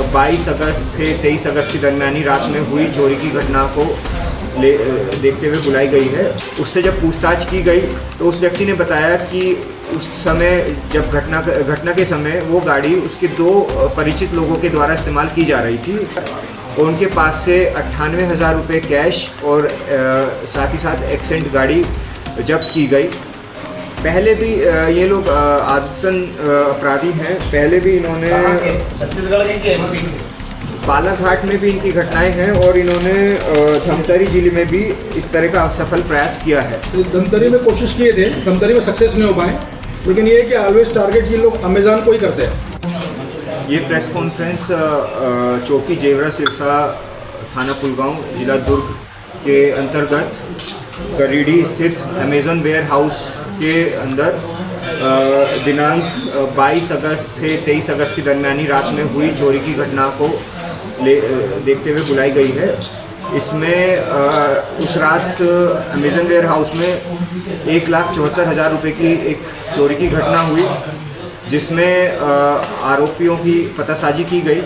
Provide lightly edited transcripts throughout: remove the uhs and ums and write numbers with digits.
22 अगस्त से 23 अगस्त के दरमियानी रात में हुई चोरी की घटना को देखते हुए बुलाई गई है। उससे जब पूछताछ की गई तो उस व्यक्ति ने बताया कि उस समय जब घटना के समय वो गाड़ी उसके 2 परिचित लोगों के द्वारा इस्तेमाल की जा रही थी और उनके पास से 98,000 रुपये कैश और साथ ही साथ एक्सेंट गाड़ी जब्त की गई। पहले भी ये लोग आदतन अपराधी हैं। पहले भी इन्होंने छत्तीसगढ़ के बालाघाट में भी इनकी घटनाएं हैं और इन्होंने धमतरी जिले में भी इस तरह का सफल प्रयास किया है। तो धमतरी में कोशिश किए थे, धमतरी में सक्सेस नहीं हो पाए, लेकिन ये है कि ऑलवेज टारगेट ये लोग अमेज़न को ही करते हैं। ये प्रेस कॉन्फ्रेंस चौकी जेवरा सिरसा थाना पुलगांव जिला दुर्ग के अंतर्गत करीडी स्थित अमेज़न वेयर हाउस के अंदर दिनांक 22 अगस्त से 23 अगस्त की दरमियानी रात में हुई चोरी की घटना को देखते हुए बुलाई गई है। इसमें उस रात अमेज़न वेयर हाउस में 1,74,000 रुपये की एक चोरी की घटना हुई, जिसमें आरोपियों की पतासाजी की गई।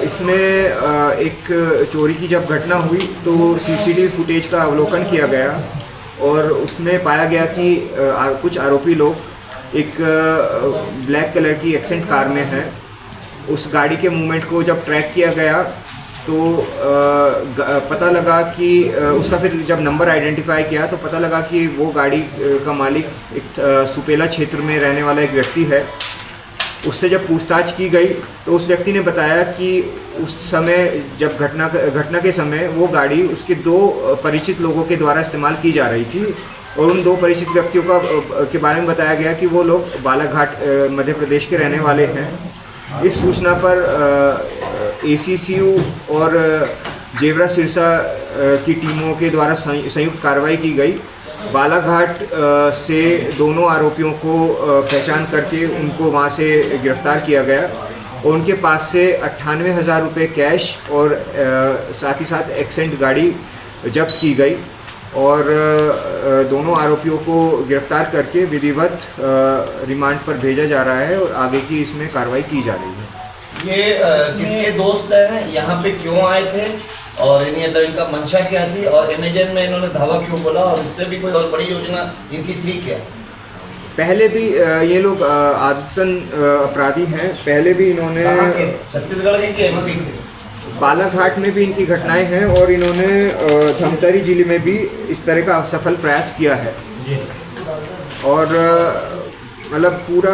इसमें एक चोरी की जब घटना हुई तो सीसीटीवी फुटेज का अवलोकन किया गया और उसमें पाया गया कि कुछ आरोपी लोग एक ब्लैक कलर की एक्सेंट कार में हैं। उस गाड़ी के मूवमेंट को जब ट्रैक किया गया तो पता लगा कि उसका फिर जब नंबर आइडेंटिफाई किया तो पता लगा कि वो गाड़ी का मालिक एक सुपेला क्षेत्र में रहने वाला एक व्यक्ति है। उससे जब पूछताछ की गई तो उस व्यक्ति ने बताया कि उस समय जब घटना के समय वो गाड़ी उसके 2 परिचित लोगों के द्वारा इस्तेमाल की जा रही थी और उन 2 परिचित व्यक्तियों के बारे में बताया गया कि वो लोग बालाघाट मध्य प्रदेश के रहने वाले हैं। इस सूचना पर ACCU और जेवरा सिरसा की टीमों के द्वारा संयुक्त कार्रवाई की गई। बालाघाट से दोनों आरोपियों को पहचान करके उनको वहाँ से गिरफ्तार किया गया और उनके पास से 98,000 रुपये कैश और साथ ही साथ एक्सेंट गाड़ी जब्त की गई और दोनों आरोपियों को गिरफ्तार करके विधिवत रिमांड पर भेजा जा रहा है और आगे की इसमें कार्रवाई की जा रही है। ये किसके दोस्त हैं, यहाँ पे क्यों आए थे और इनका मंशा क्या थी और अमेज़न में इन्होंने धावा क्यों बोला और इससे भी कोई और बड़ी योजना इनकी थी क्या? पहले भी ये लोग आदतन अपराधी हैं। पहले भी इन्होंने छत्तीसगढ़ के बालाघाट में भी इनकी घटनाएं हैं और इन्होंने धमतरी जिले में भी इस तरह का सफल प्रयास किया है। और मतलब पूरा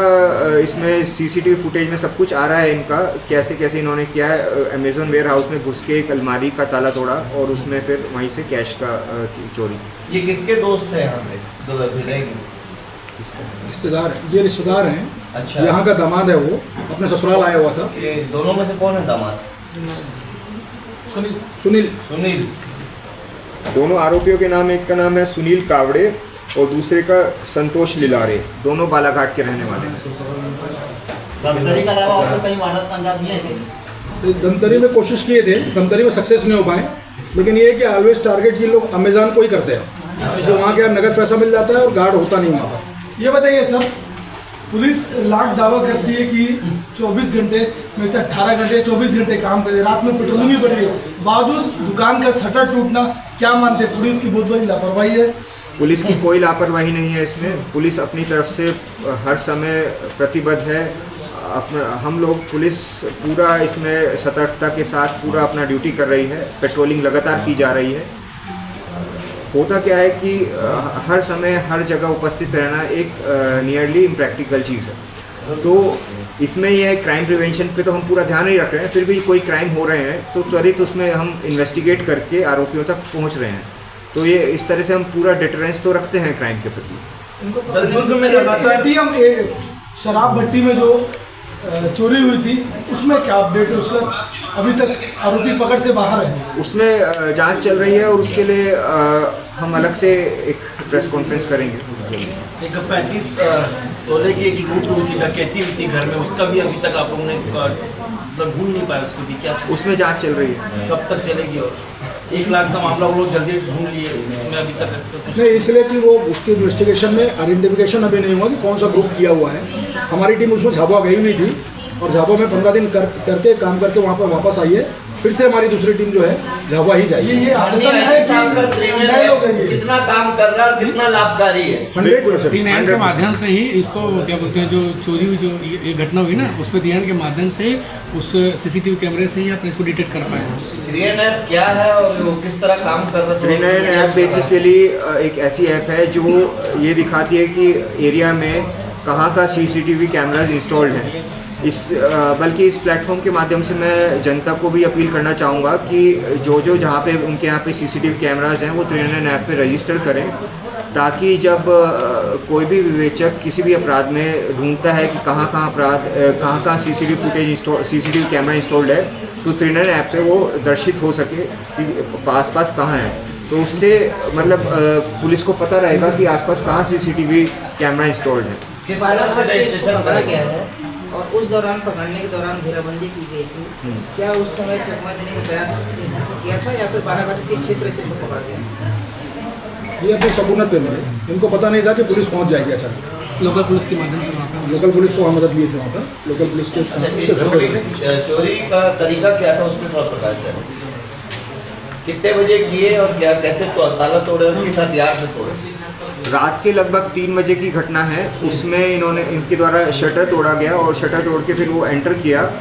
इसमें सीसीटीवी फुटेज में सब कुछ आ रहा है इनका, कैसे कैसे इन्होंने किया है। अमेज़न वेयर हाउस में घुस के एक अलमारी का ताला तोड़ा और उसमें फिर वहीं से कैश का चोरी। ये किसके दोस्त हैं यहाँ पे? रिश्तेदार, ये रिश्तेदार हैं। अच्छा, यहाँ का दामाद है, वो अपने ससुराल आया हुआ था। ये दोनों में से कौन है दामाद? सुनील। दोनों आरोपियों के नाम, एक का नाम है सुनील कावड़े और दूसरे का संतोष लिलारे। दोनों बालाघाट के रहने वाले हैं। धमतरी के अलावा और कहीं वारदात का अंजाम दिया है? तो धमतरी में कोशिश किए थे, धमतरी में सक्सेस नहीं हो पाए, लेकिन ये है कि ऑलवेज टारगेट ये लोग अमेज़न को ही करते हैं। तो वहाँ क्या नगद पैसा मिल जाता है और गार्ड होता नहीं वहाँ पर। ये बताइए सर, पुलिस लाख दावा करती है कि 24 घंटे में से 18 घंटे 24 घंटे काम करे, रात में पेट्रोलिंग भी बढ़ रही है, बावजूद दुकान का शटर टूटना, क्या मानते हैं पुलिस की बहुत बड़ी लापरवाही है? पुलिस की कोई लापरवाही नहीं है इसमें। पुलिस अपनी तरफ से हर समय प्रतिबद्ध है। हम लोग पुलिस पूरा इसमें सतर्कता के साथ पूरा अपना ड्यूटी कर रही है। पेट्रोलिंग लगातार की जा रही है। होता क्या है कि हर समय हर जगह उपस्थित रहना एक नियरली इम्प्रैक्टिकल चीज़ है। तो इसमें यह है क्राइम प्रिवेंशन पे तो हम पूरा ध्यान नहीं रख रहे हैं, फिर भी कोई क्राइम हो रहे हैं तो त्वरित उसमें हम इन्वेस्टिगेट करके आरोपियों तक पहुंच रहे हैं। तो ये इस तरह से हम पूरा डिटरेंस तो रखते हैं क्राइम के प्रति। शराब भट्टी में जो चोरी हुई थी उसमें क्या अपडेट है? उसका अभी तक आरोपी पकड़ से बाहर है? उसमें जांच चल रही है और उसके लिए हम अलग से एक प्रेस कॉन्फ्रेंस करेंगे। एक 35 तोले की एक लूट हुई थी, डकैती हुई थी घर में, उसका भी अभी तक आप लोगों ने मतलब ढूंढ नहीं पाया उसको भी? क्या उसमें जांच चल रही है? कब तक चलेगी? और 1 लाख का मामला वो लोग जल्दी ढूंढ लिए, उसमें अभी तक नहीं, इसलिए कि वो उसकी इन्वेस्टिगेशन में आइडेंटिफिकेशन अभी नहीं हुआ कि कौन सा ग्रुप किया हुआ है। हमारी टीम उसमें झाबुआ गई हुई थी और झाबुआ में 15 दिन करके काम करके वहाँ पर वापस आई है। फिर से हमारी दूसरी टीम जो है झाबुआ ही जाएगी। ये अन्य आवेदन है साहब का ट्रेनर है, कितना काम कर रहा है, कितना लाभकारी है। 100% 3 के माध्यम से ही इसको क्या बोलते हैं, जो चोरी हुई, जो ये घटना हुई ना, उसमें 3 के माध्यम से ही उस सीसीटीवी कैमरे से ही अपने इसको डिटेक्ट कर पाए। ट्रेन ऐप क्या है और वो किस तरह काम कर रहा है? ट्रेनर ऐप बेसिकली एक ऐसी ऐप है जो ये दिखाती है कि एरिया में कहाँ का सीसीटीवी कैमराज इंस्टॉल्ड हैं। बल्कि इस प्लेटफॉर्म के माध्यम से मैं जनता को भी अपील करना चाहूँगा कि जो जहाँ पे उनके यहाँ पे सीसीटीवी कैमराज हैं वो ट्रेनर ऐप पे रजिस्टर करें, ताकि जब कोई भी विवेचक किसी भी अपराध में ढूंढता है कि कहाँ CCTV footage CCTV camera installed है, तो ट्रेनर ऐप पे वो दर्शित हो सके कि आसपास कहाँ है। तो उससे मतलब पुलिस को पता रहेगा कि आसपास कहाँ सीसीटीवी कैमरा इंस्टॉल्ड है। किस तरह से रजिस्ट्रेशन पकड़ा करेंगे? गया है और उस दौरान पकड़ने के दौरान घेराबंदी की गई थी। क्या उस समय चकमा देने का प्रयास किया था या फिर बालाघाट के क्षेत्र से पकड़ा गया? ये अपनी सबूत पे मिले, इनको पता नहीं था कि पुलिस पहुंच जाएगी। अच्छा, लोकल पुलिस के माध्यम से वहाँ पर लोकल पुलिस को हम मदद लिए थे वहाँ पर। लोकल पुलिस के चोरी का तरीका क्या था उसमें थोड़ा प्रकाश करें। कितने बजे किए और क्या कैसे ताला तोड़े और किस हथियार से तोड़े? रात के लगभग 3 बजे की घटना है। उसमें इनके द्वारा शटर तोड़ा गया और शटर तोड़ के फिर वो एंटर किया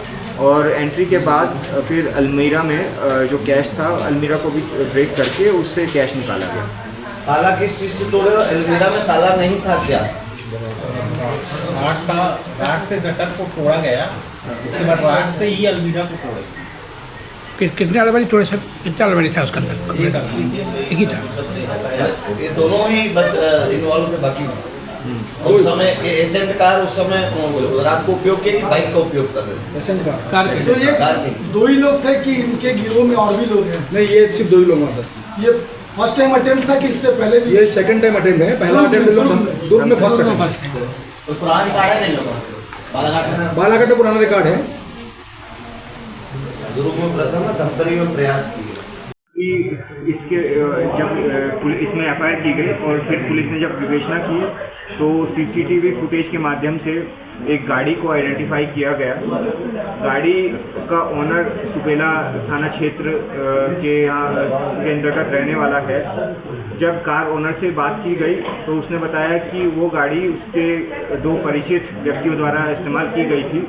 और एंट्री के बाद फिर अलमीरा में जो कैश था, अलमीरा को भी ब्रेक करके उससे कैश निकाला गया। ताला किस चीज़ से तोड़े? अलमीरा में ताला नहीं था क्या? राड से शटर को तोड़ा गया, उसके बाद राड से ही अलमीरा को तोड़े। कितने अलमारी थोड़े से, कितना अलमारी था उसके अंदर? एक ही था। ये दोनों ही बस इन्वॉल्व थे, बाकी उस समय एसेंट कार उस समय रात को उपयोग किया कि बाइक का उपयोग कर रहे थे? एसेंट का कार तो ये 2 ही लोग थे कि इनके गिरोह में और भी लोग हैं? नहीं, ये सिर्फ 2 ही लोग मदद की। ये फर्स्ट टाइम अटेम्प्ट था कि इससे पहले भी? ये सेकंड टाइम अटेम्प्ट है। पहला अटेम्प्ट दुर्ग में फर्स्ट अटेम्प्ट। तो पुराना रिकॉर्ड है नहीं लोगों का? बालाघाट में पुराना रिकॉर्ड है। दुर्ग में प्रथम, धमतरी में प्रयास किए। इसके जब इसमें एफआईआर की गई और फिर पुलिस ने जब विवेचना की तो सीसीटीवी फुटेज के माध्यम से एक गाड़ी को आइडेंटिफाई किया गया। गाड़ी का ओनर सुपेला थाना क्षेत्र के यहाँ के अंतर्गत रहने वाला है। जब कार ओनर से बात की गई तो उसने बताया कि वो गाड़ी उसके 2 परिचित व्यक्तियों द्वारा इस्तेमाल की गई थी,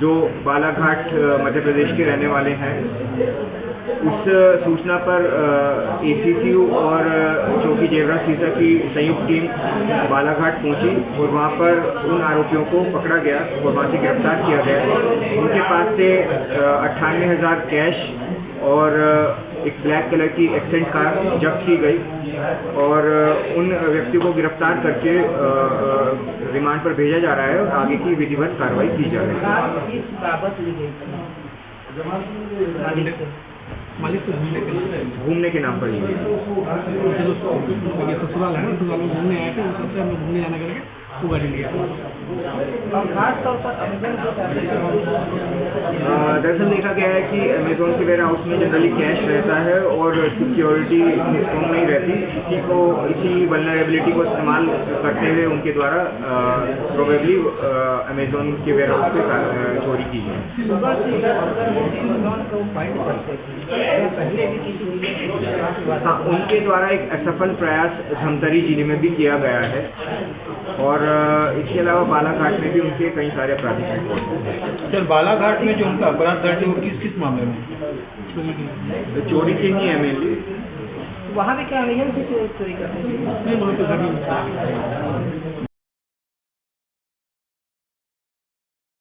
जो बालाघाट मध्य प्रदेश के रहने वाले हैं। उस सूचना पर एसीसीयू और चौकी जेवरा सीसा की संयुक्त टीम बालाघाट पहुंची और वहां पर उन आरोपियों को पकड़ा गया और वहां से गिरफ्तार किया गया। उनके पास से 98,000 कैश और एक ब्लैक कलर की एक्सेंट कार जब्त की गई और उन व्यक्ति को गिरफ्तार करके रिमांड पर भेजा जा रहा है और आगे की विधिवत कार्रवाई की जा रही है। मालिक को घूमने के नाम पर ही ससुराल है ना, ससुराल में घूमने आए थे, उस सबसे हम लोग घूमने जाना करके वो गाड़ी लिया। दरअसल देखा गया है कि अमेजोन के वेयर हाउस में जनरली कैश रहता है और सिक्योरिटी स्ट्रॉन्ग नहीं रहती। इसी वल्नरेबिलिटी को इस्तेमाल करते हुए उनके द्वारा प्रोबेबली अमेजोन के वेयर हाउस पे चोरी की है। हाँ, उनके द्वारा एक असफल प्रयास धमतरी जिले में भी किया गया है और इसके अलावा बालाघाट में भी उनके कई सारे आपराधिक रिकॉर्ड हैं। सर, बालाघाट में जो उनका अपराध दर्ज है वो किस मामले में? चोरी के ही है मेनली। वहाँ भी क्या चोरी करते हैं?